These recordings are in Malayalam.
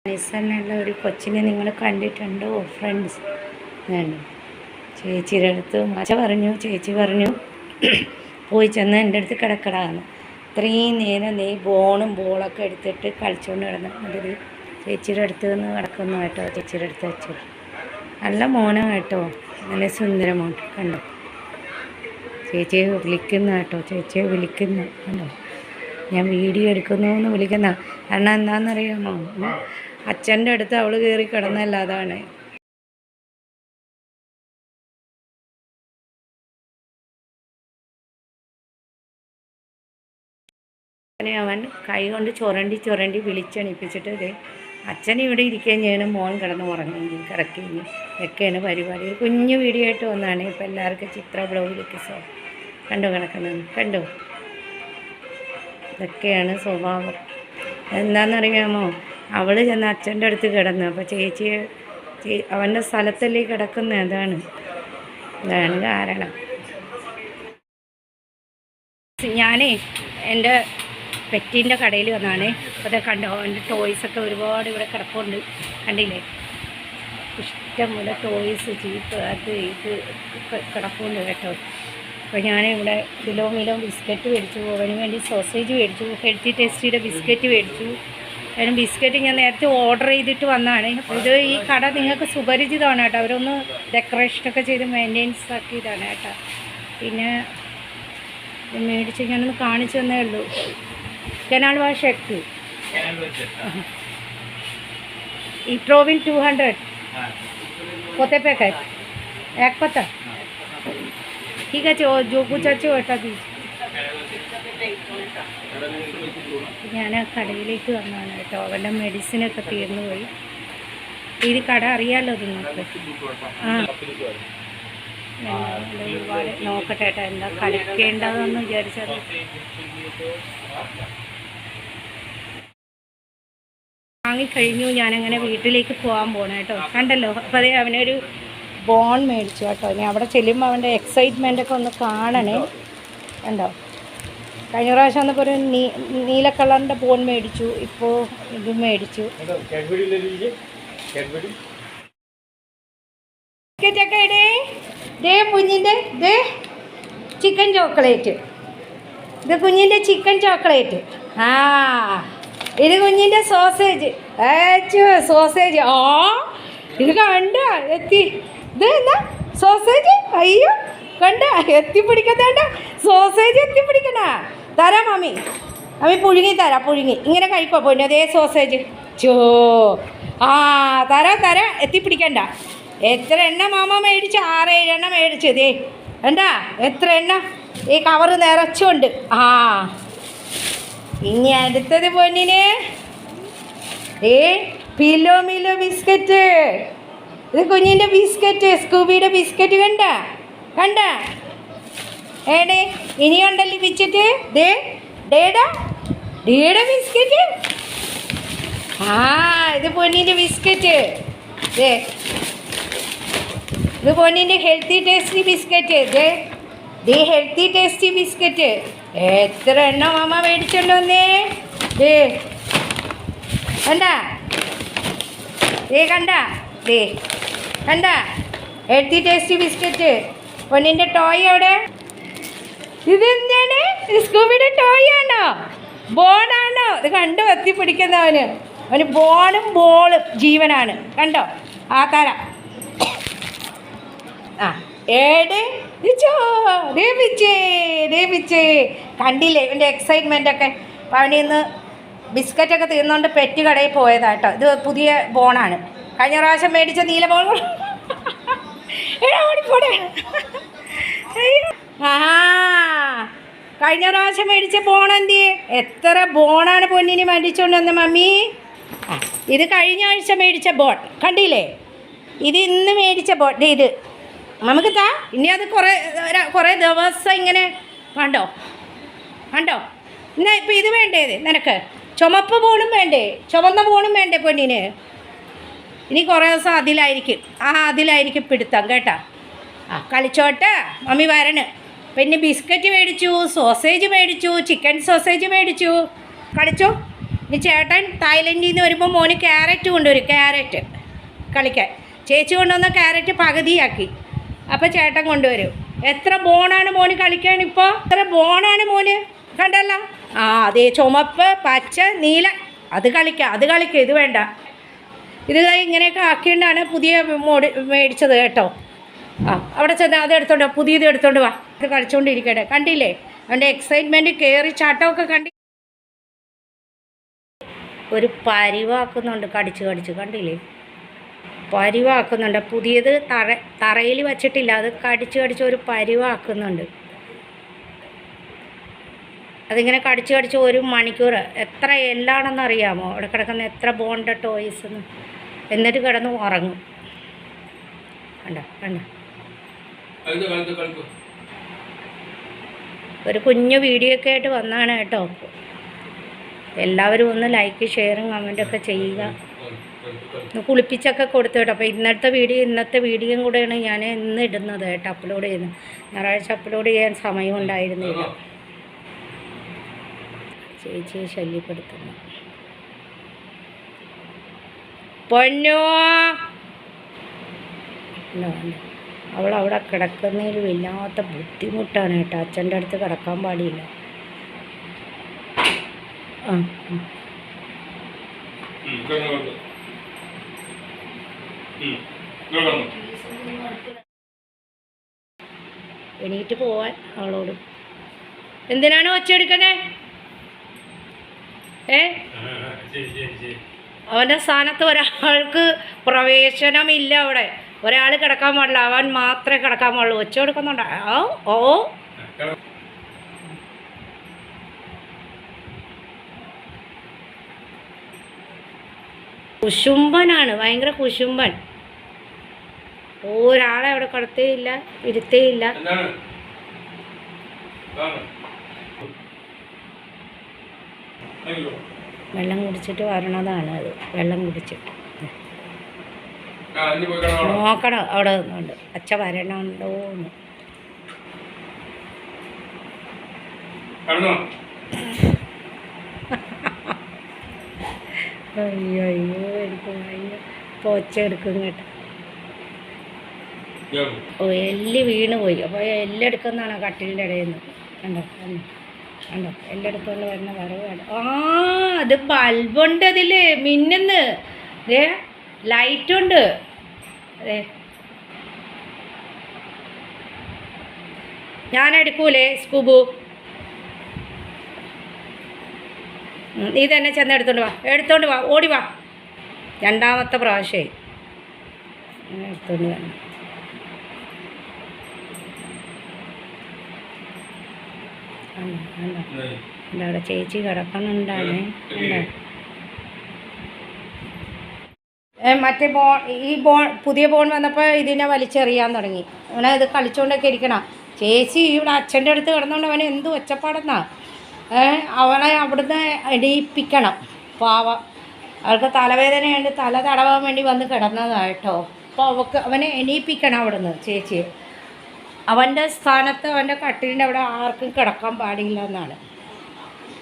നൈസന്നുള്ള ഒരു കൊച്ചിനെ നിങ്ങൾ കണ്ടിട്ടുണ്ടോ ഫ്രണ്ട്സ്? വേണ്ട ചേച്ചിയുടെ അടുത്ത് ചേച്ചി പറഞ്ഞു പോയി ചെന്ന് എൻ്റെ അടുത്ത് കിടക്കടാന്ന്. ഇത്രയും നേരം നീ ബോളൊക്കെ എടുത്തിട്ട് കളിച്ചുകൊണ്ട് കിടന്നു. അതിൽ ചേച്ചിയുടെ അടുത്ത് നിന്ന് കിടക്കുന്നു കേട്ടോ. ചേച്ചിയുടെ അടുത്ത് വെച്ചു. നല്ല മോനാ കേട്ടോ, നല്ല സുന്ദരമോൻ കണ്ടോ. ചേച്ചിയെ വിളിക്കുന്നു കേട്ടോ, ചേച്ചിയെ വിളിക്കുന്നു കണ്ടോ. ഞാൻ വീഡിയോ എടുക്കുന്നു എന്ന് വിളിക്കുന്ന കാരണം എന്താണെന്നറിയാമോ, അച്ഛൻ്റെ അടുത്ത് അവൾ കയറി കിടന്നല്ല, അതാണ്. അവൻ കൈ കൊണ്ട് ചുരണ്ടി വിളിച്ചെണിപ്പിച്ചിട്ട് ഇതേ അച്ഛൻ ഇവിടെ ഇരിക്കുകയും ചെയ്യണം, മോൻ കിടന്ന് ഉറങ്ങുകയും കിടക്കുകയും ഒക്കെയാണ് പരിപാടി. കുഞ്ഞു വീഡിയോ ആയിട്ട് വന്നതാണ്. ഇപ്പം എല്ലാവർക്കും ചിത്ര ബ്ലോഗിലേക്ക് കണ്ടു കിടക്കുന്നത് കണ്ടു. ഇതൊക്കെയാണ് സ്വഭാവം. എന്താണെന്നറിയാമോ, അവൾ ചെന്ന് അച്ഛൻ്റെ അടുത്ത് കിടന്നു. അപ്പോൾ ചേച്ചിയെ അവൻ്റെ സ്ഥലത്തല്ലേ കിടക്കുന്നത്, അതാണ് കാരണം. ഞാനേ എൻ്റെ പെറ്റിൻ്റെ കടയിൽ വന്നാണ്. അപ്പോൾ അത് കണ്ടോ, എൻ്റെ ടോയ്സൊക്കെ ഒരുപാട് ഇവിടെ കിടപ്പുണ്ട്, കണ്ടില്ലേ. ഇഷ്ടംപോലെ ടോയ്സ്, ചീപ്പ്, അത് ഇത് കിടപ്പുണ്ട് കേട്ടോ. അപ്പോൾ ഞാനിവിടെ കിലോ ബിസ്ക്കറ്റ് മേടിച്ചു, അവന് വേണ്ടി സോസേജ് മേടിച്ചു, ഹെൽത്തി ടേസ്റ്റിയുടെ ബിസ്ക്കറ്റ് മേടിച്ചു. അതിന് ബിസ്ക്കറ്റ് ഞാൻ നേരത്തെ ഓർഡർ ചെയ്തിട്ട് വന്നതാണ്. ഇത് ഈ കട നിങ്ങൾക്ക് സുപരിചിതമാണ് കേട്ടോ. അവരൊന്ന് ഡെക്കറേഷനൊക്കെ ചെയ്ത് മെയിൻ്റെനൻസ് ആക്കിയതാണ് കേട്ടോ. പിന്നെ മേടിച്ച് ഞാനൊന്ന് കാണിച്ചു തന്നേ ഉള്ളൂ. കനാൽ വാഷ് എഗ് इट्रोविन 200 पोते पैकेट एक पत्ता ठीक है। जो कुछ अच्छे वटा दीजिए. ഞാൻ കടയിലേക്ക് വന്നതാണ് കേട്ടോ. അവൻ്റെ മെഡിസിനൊക്കെ തീർന്നു പോയി. ഇത് കട അറിയാമല്ലോ നിങ്ങൾക്ക്. ഒരുപാട് നോക്കട്ടെ കേട്ടോ, എന്താ കളിക്കേണ്ടതെന്ന് വിചാരിച്ചത്. വാങ്ങിക്കഴിഞ്ഞു. ഞാനങ്ങനെ വീട്ടിലേക്ക് പോകാൻ പോകണം കേട്ടോ. കണ്ടല്ലോ, അപ്പോൾ അതേ അവനൊരു ബോൺ മേടിച്ചു കേട്ടോ. ഇനി അവിടെ ചെല്ലുമ്പോൾ അവൻ്റെ എക്സൈറ്റ്മെൻറ്റൊക്കെ ഒന്ന് കാണണേ. കണ്ടോ, കഴിഞ്ഞ പ്രാവശ്യം വന്നപ്പോൾ ഒരു നീല കളറിൻ്റെ ബോൺ മേടിച്ചു, ഇപ്പോൾ ഇതും മേടിച്ചു. ബിസ്ക്കറ്റൊക്കെ ഇടേ ദേ കുഞ്ഞിൻ്റെ ദേ ചിക്കൻ ചോക്ലേറ്റ്. ഇത് കുഞ്ഞിൻ്റെ ചിക്കൻ ചോക്ലേറ്റ്. ആ ഇത് കുഞ്ഞിൻ്റെ സോസേജ്. സോസേജ്. ആ ഇത് കണ്ട എത്തി. ഇത് എന്താ സോസേജ്? അയ്യോ കണ്ട എത്തിപ്പിടിക്കത്തേണ്ട സോസേജ് എത്തിപ്പിടിക്കണ. തരാം മമ്മി പുഴുങ്ങി തരാം. പുഴുങ്ങി ഇങ്ങനെ കഴിക്കോ പോയി അതേ സോസേജ്. ആ തരാം എത്തിപ്പിടിക്കണ്ട. എത്ര എണ്ണ മാമ മേടിച്ച്? 6-7 എണ്ണ മേടിച്ച്. ദേ വേണ്ടാ എത്ര എണ്ണ ഈ കവറ് നിറച്ചുണ്ട്. ആ ഇനി അടുത്തത് പൊന്നിന് മിലോ ബിസ്ക്കറ്റ്. ഇത് കുഞ്ഞിൻ്റെ ബിസ്ക്കറ്റ്, സ്കൂബിയുടെ ബിസ്ക്കറ്റ്. കണ്ട ഏടേ ഇനിയുണ്ടല്ലോ ബിച്ചിട്ട്. ഡേയുടെ ബിസ്ക്കറ്റ്. ആ ഇത് പൊന്നിൻ്റെ ബിസ്ക്കറ്റ്. ഇത് പൊന്നിൻ്റെ healthy tasty biscuit. Healthy tasty biscuit. എത്ര എണ്ണ മാമ മേടിച്ചോണ്ടോന്നേ. കണ്ട ഹെൽത്തി ടേസ്റ്റി ബിസ്ക്കറ്റ്. പൊന്നിൻ്റെ ടോയ് എവിടെ? ഇതെന്താണ്? സ്കൂബിയുടെ ടോയ് ആണോ? ബോണാണോ? ഇത് കണ്ടോ എത്തിപ്പിടിക്കുന്നവന്. അവന് ബോളും ജീവനാണ്. കണ്ടോ ആ തരാം. ആ കണ്ടില്ലേ ഇവൻ്റെ എക്സൈറ്റ്മെൻറ്റൊക്കെ. അപ്പോൾ അവനിന്ന് ബിസ്ക്കറ്റൊക്കെ തീർന്നുകൊണ്ട് പെറ്റ് കടയിൽ പോയതാട്ടോ. ഇത് പുതിയ ബോണാണ്. കഴിഞ്ഞ പ്രാവശ്യം മേടിച്ച നീല ബോൺ. ആ കഴിഞ്ഞ പ്രാവശ്യം മേടിച്ച ബോണെന്തി? എത്ര ബോണാണ് പൊന്നിന് മേടിച്ചുകൊണ്ട് വന്ന മമ്മി. ഇത് കഴിഞ്ഞ ആഴ്ച മേടിച്ച ബോൺ കണ്ടില്ലേ. ഇത് ഇന്ന് മേടിച്ച ബോൺ. ഇത് നമുക്ക് താ. ഇനി അത് കുറേ ദിവസം ഇങ്ങനെ കണ്ടോ എന്നാ. ഇപ്പം ഇത് വേണ്ടേ നിനക്ക്? ചുമന്ന ബോണും വേണ്ടേ പൊന്നിന്? ഇനി കുറേ ദിവസം അതിലായിരിക്കും പിടുത്തം കേട്ടോ. കളിച്ചോട്ടെ മമ്മി വരണ്. പിന്നെ ബിസ്ക്കറ്റ് മേടിച്ചു, സോസേജ് മേടിച്ചു, ചിക്കൻ സോസേജ് മേടിച്ചു. കളിച്ചോ ഇനി ചേട്ടൻ തായ്ലൻഡിൽ നിന്ന് വരുമ്പോൾ മോന് ക്യാരറ്റ് കൊണ്ടുവരും, ക്യാരറ്റ് കളിക്കാൻ. ചേച്ചി കൊണ്ടുവന്ന ക്യാരറ്റ് പകുതിയാക്കി, അപ്പോൾ ചേട്ടൻ കൊണ്ടുവരും. എത്ര ബോണാണ് മോന് കളിക്കാൻ ഇപ്പോൾ, എത്ര ബോണാണ് മോന്, കണ്ടല്ലോ. ആ അതേ ചുമപ്പ് പച്ച നീല, അത് കളിക്കുക, ഇത് വേണ്ട. ഇത് ഇങ്ങനെയൊക്കെ ആക്കിയോണ്ടാണ് പുതിയ മേടിച്ചത് കേട്ടോ. ആ അവിടെ ചെന്ന് അത് എടുത്തോണ്ട് പുതിയത് എടുത്തോണ്ട് വാ. ഇത് കളിച്ചുകൊണ്ടിരിക്കട്ടെ. കണ്ടില്ലേ അവൻ്റെ എക്സൈറ്റ്മെൻറ്റ്, കയറി ചാട്ടമൊക്കെ കണ്ടി. ഒരു പരിവാക്കുന്നുണ്ട്, കടിച്ച് കണ്ടില്ലേ, പരിവാക്കുന്നുണ്ട്. പുതിയത് തറയിൽ വച്ചിട്ടില്ല, അത് കടിച്ച് ഒരു പരിവാക്കുന്നുണ്ട്. അതിങ്ങനെ കടിച്ച് 1 മണിക്കൂർ. എത്ര എല്ലാണെന്ന് അറിയാമോ അവിടെ കിടക്കുന്ന, എത്ര ബോണ്ട ടോയ്സ് എന്ന്. എന്നിട്ട് കിടന്ന് ഉറങ്ങും. കണ്ട ഒരു കുഞ്ഞു വീഡിയോ ഒക്കെ ആയിട്ട് വന്നതാണ് കേട്ടോ. എല്ലാവരും ഒന്ന് ലൈക്ക് ഷെയറും കമൻറ്റൊക്കെ ചെയ്യുക. കുളിപ്പിച്ചൊക്കെ കൊടുത്തു കേട്ടോ. അപ്പോൾ ഇന്നത്തെ വീഡിയോയും കൂടെയാണ് ഞാൻ ഇന്ന് ഇടുന്നത് കേട്ടോ, അപ്ലോഡ് ചെയ്യുന്നത്. ഞായറാഴ്ച അപ്ലോഡ് ചെയ്യാൻ സമയം ഉണ്ടായിരുന്നില്ല. ചേച്ചിയെ ശല്യപ്പെടുത്തുന്നു. പൊന്നോ അവളവിടെ കിടക്കുന്നതിൽ വല്ലാത്ത ബുദ്ധിമുട്ടാണ് കേട്ടോ. അച്ഛൻ്റെ അടുത്ത് കിടക്കാൻ പാടില്ല. എണീറ്റ് പോവാൻ അവളോട്. എന്തിനാണ് ഒച്ചയെടുക്കണേ? അവൻ്റെ സ്ഥാനത്ത് ഒരാൾക്ക് പ്രവേശനമില്ല. അവിടെ ഒരാൾ കിടക്കാൻ പാടില്ല, അവൻ മാത്രമേ കിടക്കാൻ പാടുള്ളൂ. ഒച്ച കൊടുക്കുന്നുണ്ട്. ഓ കുശുംബനാണ്, ഭയങ്കര കുശുംബൻ. ഒരാളെ അവിടെ കിടത്തേയില്ല, ഇരുത്തേയില്ല. വെള്ളം കുടിച്ചിട്ട് വരണതാണ് അത്. വെള്ളം കുടിച്ചിട്ട് നോക്കണം അവിടെ നിന്നുണ്ട് അച്ഛ വരണുണ്ടോന്ന്. അയ്യോ എനിക്ക് ഭയങ്കര പോച്ച എടുക്കും കേട്ടോ. ഓ എല്ല് വീണ് പോയി. അപ്പോൾ എല്ലെടുക്കുന്നതാണ് കട്ടിലിൻ്റെ ഇടയിൽ നിന്ന്. കണ്ടോ എല്ലെടുത്തോണ്ട് വരുന്ന വരവാണ്. അത് ബൾബുണ്ട് അതിൽ മിന്നുന്ന്. അതെ ലൈറ്റുണ്ട്. അതെ ഞാനെടുക്കൂലേ സ്കൂബു, നീ തന്നെ ചെന്ന് എടുത്തോണ്ട് വാ ഓടി വാ. രണ്ടാമത്തെ പ്രാവശ്യമായി എടുത്തോണ്ട് വരണം. അവിടെ ചേച്ചി കിടക്കുന്നുണ്ടാണ്. മറ്റേ പുതിയ ഫോൺ വന്നപ്പോൾ ഇതിനെ വലിച്ചെറിയാൻ തുടങ്ങി. അവനെ ഇത് കളിച്ചുകൊണ്ടൊക്കെ ഇരിക്കണം. ചേച്ചി ഇവിടെ അച്ഛൻ്റെ അടുത്ത് കിടന്നുകൊണ്ട് അവന് എന്ത് ഒച്ചപ്പാടെന്നാ. അവളെ അവിടുന്ന് എണീപ്പിക്കണം. പാവ അവൾക്ക് തലവേദനയുണ്ട്, തല തടവാൻ വേണ്ടി വന്ന് കിടന്നതായിട്ടോ. അപ്പോൾ അവനെ എണീപ്പിക്കണം അവിടുന്ന് ചേച്ചി. അവൻ്റെ സ്ഥാനത്ത് അവൻ്റെ കട്ടിലിൻ്റെ അവിടെ ആർക്കും കിടക്കാൻ പാടില്ല എന്നാണ്.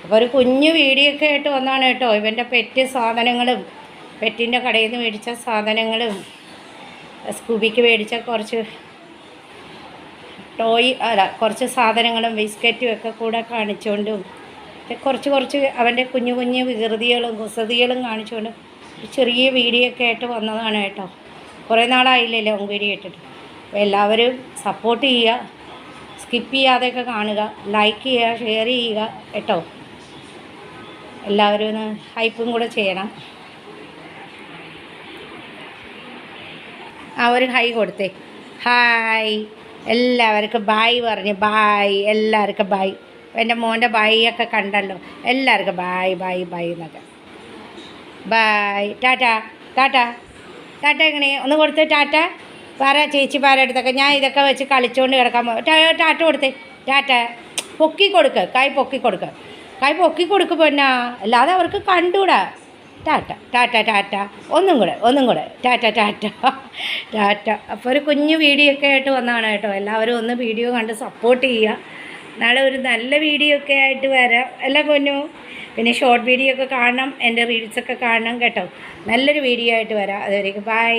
അപ്പോൾ ഒരു കുഞ്ഞു വീഡിയോ ഒക്കെ ആയിട്ട് വന്നാണ് കേട്ടോ. ഇവൻ്റെ പെറ്റ് സാധനങ്ങളും, പെറ്റിൻ്റെ കടയിൽ നിന്ന് മേടിച്ച സാധനങ്ങളും, സ്കൂബിക്ക് മേടിച്ച കുറച്ച് കുറച്ച് സാധനങ്ങളും ബിസ്ക്കറ്റും ഒക്കെ കൂടെ കാണിച്ചുകൊണ്ടും കുറച്ച് അവൻ്റെ കുഞ്ഞു വികൃതികളും കുസൃതികളും കാണിച്ചുകൊണ്ടും ചെറിയ വീഡിയോ ഒക്കെ ആയിട്ട് വന്നതാണ് കേട്ടോ. കുറേ നാളായില്ലല്ലോ വീഡിയോ ഇട്ടിട്ട്. അപ്പോൾ എല്ലാവരും സപ്പോർട്ട് ചെയ്യുക, സ്കിപ്പ് ചെയ്യാതെയൊക്കെ കാണുക, ലൈക്ക് ചെയ്യുക, ഷെയർ ചെയ്യുക കേട്ടോ. എല്ലാവരും ഒന്ന് ഹൈപ്പും കൂടെ ചെയ്യണം. ഒരു ഹൈ കൊടുത്തേ. ഹായ് എല്ലാവർക്കും ബായ് പറഞ്ഞ്. ബായ് എല്ലാവർക്കും ബായ്. എൻ്റെ മോൻ്റെ ബായ് ഒക്കെ കണ്ടല്ലോ. എല്ലാവർക്കും ബായ് ബായ് ബായ് എന്നൊക്കെ. ബായ് ടാറ്റ എങ്ങനെ ഒന്ന് കൊടുത്ത് ടാറ്റ പറ ചേച്ചി അടുത്തൊക്കെ. ഞാൻ ഇതൊക്കെ വെച്ച് കളിച്ചുകൊണ്ട് കിടക്കാൻ ടാറ്റ കൊടുത്തേ. ടാറ്റ പൊക്കി കൊടുക്കുക, കൈ പൊക്കി കൊടുക്കുക പൊന്നാ, അല്ലാതെ അവർക്ക് കണ്ടൂടാ. ടാറ്റ ഒന്നും കൂടെ ടാറ്റ. അപ്പോൾ ഒരു കുഞ്ഞു വീഡിയോ ഒക്കെ ആയിട്ട് വന്നതാണ് കേട്ടോ. എല്ലാവരും ഒന്ന് വീഡിയോ കണ്ട് സപ്പോർട്ട് ചെയ്യുക. നാളെ ഒരു നല്ല വീഡിയോ ഒക്കെ ആയിട്ട് വരാം അല്ല പൊന്നു. പിന്നെ ഷോർട്ട് വീഡിയോ ഒക്കെ കാണണം, എൻ്റെ റീൽസൊക്കെ കാണണം കേട്ടോ. നല്ലൊരു വീഡിയോ ആയിട്ട് വരാം. അതുവരേക്കും ബൈ.